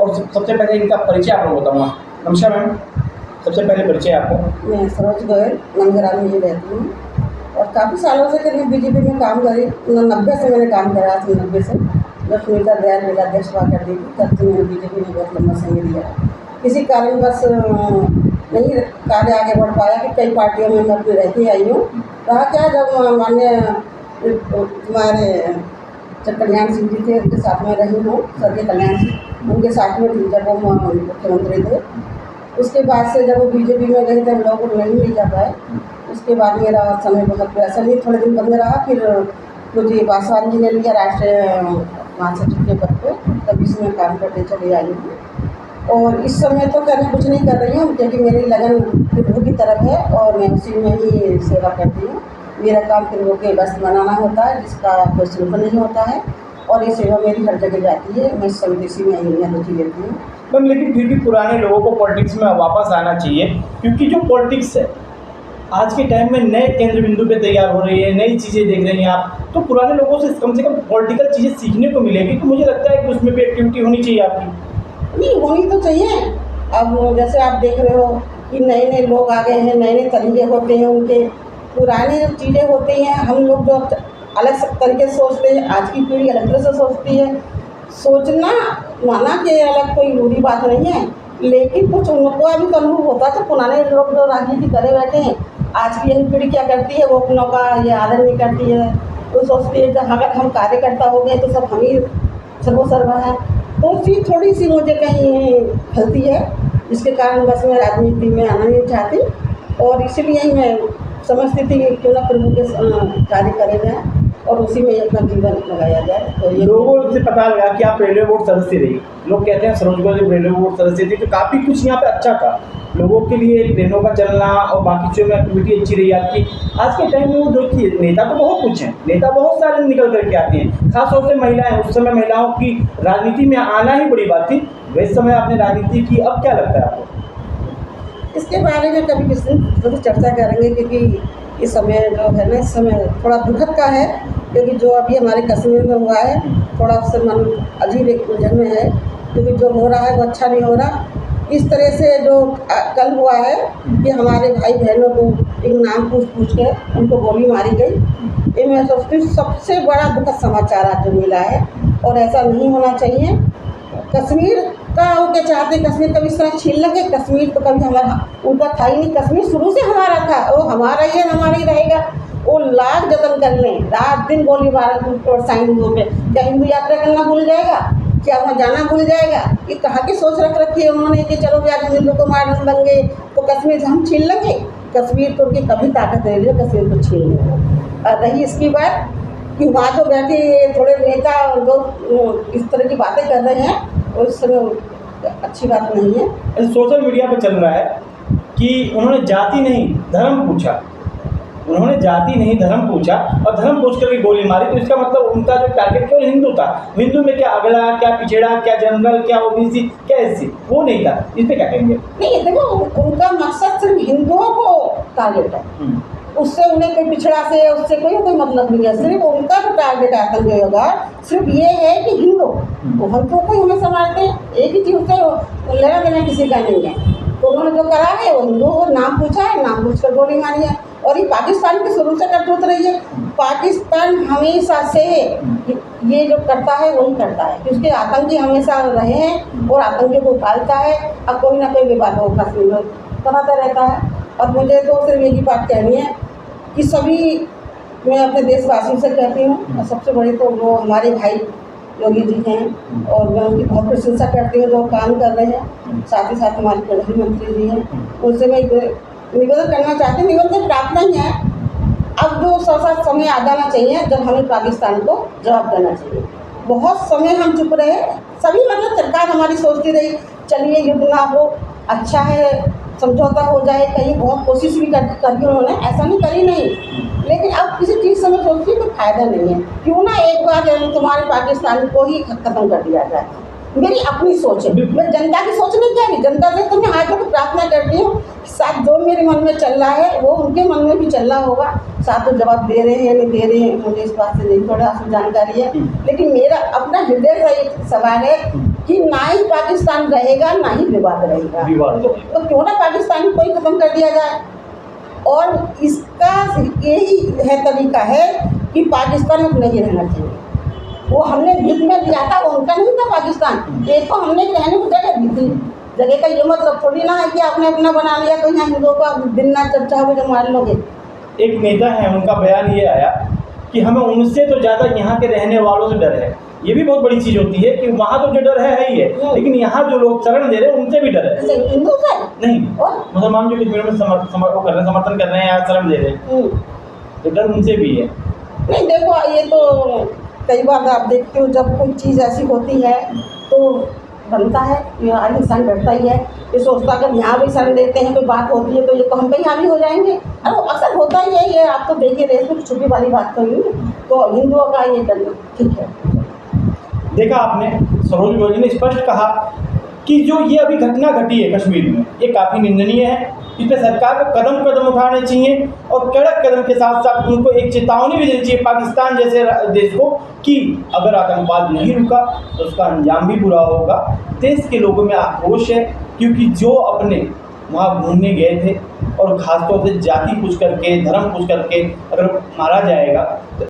और सबसे पहले इनका परिचय आप लोग बताऊँगा। नमस्कार मैम, सबसे पहले परिचय आपको। मैं सरोज गोयल नंदग्राम में ही रहती हूँ और काफ़ी सालों से करीब बीजेपी में काम करी। 90 से मैंने काम करा, 90 से जब सुनीता दयाल जिलाध्यक्ष हुआ करती थी तब से मैंने बीजेपी में बहुत लंबा समय दिया। किसी कारणवश नहीं कार्य आगे बढ़ पाया कि कई पार्टियों में मैं अपनी रहती आई हूँ। रहा क्या, जब माननीय हमारे कल्याण सिंह जी थे उनके साथ में रही हूँ, स्वर्गीय कल्याण सिंह उनके साथ में थी जब वो मुख्यमंत्री थे। उसके बाद से जब वो बीजेपी में गए तब लोगों को नहीं ले जा पाए। उसके बाद मेरा समय बहुत वैसा नहीं, थोड़े दिन बंद रहा। फिर मुझे पासवान जी ने लिया राष्ट्रीय महासचिव के पद पे, तब इसमें काम करते चली आई हूँ। और इस समय तो करने कुछ नहीं कर रही हूँ क्योंकि मेरी लगन प्रभु की तरफ है और मैं उसी में ही सेवा करती हूँ। मेरा काम प्रभु के वस्त्र बनाना होता है जिसका कोई शुल्क नहीं होता है और ये सेवा मेरी हर जगह जाती है। मैं सब इसी में रुचि लेती हूँ मैम। लेकिन फिर भी पुराने लोगों को पॉलिटिक्स में वापस आना चाहिए, क्योंकि जो पॉलिटिक्स है आज के टाइम में नए केंद्र बिंदु पे तैयार हो रही है, नई चीज़ें देख रही हैं आप, तो पुराने लोगों से कम पॉलिटिकल चीज़ें सीखने को मिलेगी। तो मुझे लगता है कि उसमें भी एक्टिविटी होनी चाहिए आपकी। नहीं, होनी तो चाहिए। अब जैसे आप देख रहे हो कि नए नए लोग आ गए हैं, नए नए तरीके होते हैं उनके। पुरानी जो चीज़ें होती हैं, हम लोग जो अलग तरीके से सोचते हैं, आज की पीढ़ी अलग तरह से सोचती है। सोचना माना कि अलग कोई बुरी बात नहीं है, लेकिन कुछ उनको अभी तो अनुभव होता है। तो पुराने लोग जो राजनीति करे बैठे हैं, आज की यंग पीढ़ी क्या करती है, वो अपनों का ये आदर नहीं करती है। वो सोचती है कि अगर हम कार्यकर्ता हो गए तो सब हम ही सर्वसर्व है। तो चीज़ थोड़ी सी मुझे कहीं खलती है, जिसके कारण बस मैं राजनीति में आना नहीं चाहती। और इसीलिए ही मैं समझती थी कि क्यों ना प्रभु के कार्य करे जाए और उसी में अपना जीवन लगाया जाए। तो ये लोगों से पता लगा कि आप रेलवे बोर्ड सदस्य रही। लोग कहते हैं सरोज गोयल रेलवे बोर्ड सदस्य थी तो काफ़ी कुछ यहाँ पे अच्छा था लोगों के लिए, ट्रेनों का चलना और बाकी चीज़ों में एक्टिविटी अच्छी रही आपकी। आज के टाइम में वो देखिए नेता तो बहुत कुछ हैं, नेता बहुत सारे निकल करके आते हैं, खासतौर से महिलाएं। उस समय महिलाओं की राजनीति में आना ही बड़ी बात थी, वैसे समय आपने राजनीति की। अब क्या लगता है आपको? इसके बारे में कभी किसी दिन जरूर चर्चा करेंगे, क्योंकि इस समय जो है ना, इस समय थोड़ा दुखद का है। क्योंकि जो अभी हमारे कश्मीर में हुआ है, थोड़ा उससे मन अजीब एक उलझन में है, क्योंकि जो हो रहा है वो अच्छा नहीं हो रहा। इस तरह से जो कल हुआ है कि हमारे भाई बहनों को एक नाम पूछ के उनको गोली मारी गई, ये मैं सोचती हूँ सबसे बड़ा दुखद समाचार आज जो मिला है। और ऐसा नहीं होना चाहिए। कश्मीर का वो क्या चाहते, कश्मीर कभी इस तरह छीन लगे? कश्मीर तो कभी हमारा उनका था ही नहीं। कश्मीर शुरू से हमारा था, वो हमारा ही है, हमारा ही रहेगा। वो लाख जतन कर लें, रात दिन गोलीबार प्रोत्साहन हुए पे, क्या हिंदू यात्रा करना भूल जाएगा? क्या वहाँ जाना भूल जाएगा? ये कहाँ की सोच रख रखी है उन्होंने कि चलो यार हिंदू को मार देंगे तो कश्मीर से हम छीन लेंगे। कश्मीर तो उनकी कभी ताकत नहीं है कश्मीर को छीन लेंगे। और रही इसकी बात कि वहाँ जो बैठे थोड़े नेता लोग इस तरह की बातें कर रहे हैं, और इस समय अच्छी बात नहीं है। सोशल मीडिया पर चल रहा है कि उन्होंने जाति नहीं धर्म पूछा, उन्होंने जाति नहीं धर्म पूछा और धर्म पूछ करके गोली मारी। तो इसका मतलब उनका जो टारगेट केवल हिंदू था। हिंदू में क्या अगला, क्या पिछड़ा, क्या जनरल, क्या ओबीसी, क्या एससी, वो नहीं था। इस पर क्या कहेंगे? नहीं, देखो उनका मकसद सिर्फ हिंदुओं को टारगेट है, उससे उन्हें कोई पिछड़ा से उससे कोई मतलब नहीं है। सिर्फ उनका जो टारगेट आतंकी होगा सिर्फ ये है कि हिंदू वो हिंदुओं को ही हमें मारते हैं। एक ही चीज़ से लेना देना किसी का नहीं है। तो उन्होंने जो करा है वो हिंदुओं को नाम पूछा है, नाम पूछ कर गोली मारी है। और ये पाकिस्तान की शुरू से करतूत रही है। पाकिस्तान हमेशा से ये जो करता है वही करता है, क्योंकि आतंकी हमेशा रहे हैं और आतंकी को पालता है। अब कोई ना कोई विवाद हो कश्मीर में बनाता रहता है। और मुझे तो सिर्फ यही बात कहनी है कि सभी मैं अपने देशवासियों से कहती हूँ, सबसे बड़े तो वो हमारे भाई योगी जी हैं और मैं उनकी बहुत प्रशंसा करती हूँ जो काम कर रहे हैं। साथ ही साथ हमारे प्रधानमंत्री जी हैं, उनसे मैं निवेदन करना चाहती हूँ, निवेदन प्रार्थना ही है। अब जो समय आ जाना चाहिए जब हमें पाकिस्तान को जवाब देना चाहिए। बहुत समय हम चुप रहे, सभी मतलब सरकार हमारी सोचती रही चलिए युद्ध ना हो, अच्छा है समझौता हो जाए। कहीं बहुत कोशिश भी करी उन्होंने, ऐसा नहीं करी नहीं, लेकिन अब किसी चीज़ से मैं सोचती हूँ कोई फायदा नहीं है। क्यों ना एक बार तुम्हारे पाकिस्तान को ही खत्म कर दिया जाए। मेरी अपनी सोच है, मैं जनता की सोच नहीं कह रही। जनता से तो मैं हाथ जोड़ प्रार्थना करती हूँ, साथ जो मेरे मन में चल रहा है वो उनके मन में भी चल रहा होगा। साथ तो जवाब दे रहे हैं या नहीं दे रहे हैं मुझे इस बात से नहीं थोड़ा जानकारी है, लेकिन मेरा अपना हृदय का एक सवाल है कि ना ही पाकिस्तान रहेगा ना ही विवाद रहेगा। विवाद तो क्यों ना पाकिस्तान को ही खत्म कर दिया जाए। और इसका यही है तरीका है कि पाकिस्तान में नहीं रहना चाहिए। वो हमने युद्ध में लिया था, वो उनका नहीं था पाकिस्तान, एक तो हमने रहने को जगह दी थी। जगह का ये मतलब थोड़ी ना है कि आपने अपना बना लिया तो यहाँ हिंदुओं का दिन ना चर्चा हो जो मार लोगे। एक नेता है, उनका बयान ये आया कि हमें उनसे तो ज़्यादा यहाँ के रहने वालों से डर है। ये भी बहुत बड़ी चीज़ होती है कि वहाँ तो जो डर है ही है, लेकिन यहाँ जो लोग शरण दे रहे हैं उनसे भी डर है। जैसे हिंदू से नहीं, और मुसलमान जो कश्मीर में समर्थन कर रहे हैं या शरण दे रहे हैं, तो डर उनसे भी है। नहीं देखो, ये तो कई बार आप देखते हो जब कोई चीज़ ऐसी होती है तो बनता है, हर इंसान डरता ही है। ये सोचता अगर यहाँ भी शरण देते हैं कोई बात होती है तो ये तो हम पे यहाँ भी हो जाएंगे। अरे वो अक्सर होता ही है, ये आप तो देखिए देश में छुट्टी वाली बात तो नहीं है। तो हिंदुओं का ये डर ठीक है। देखा आपने, सरोज गोविल ने स्पष्ट कहा कि जो ये अभी घटना घटी है कश्मीर में, ये काफ़ी निंदनीय है। इस पर सरकार को कदम उठाने चाहिए और कड़क कदम के साथ साथ उनको एक चेतावनी भी देनी चाहिए पाकिस्तान जैसे देश को कि अगर आतंकवाद नहीं रुका तो उसका अंजाम भी बुरा होगा। देश के लोगों में आक्रोश है क्योंकि जो अपने वहाँ घूमने गए थे और खासतौर से जाति पूछ करके, धर्म पूछ करके अगर मारा जाएगा तो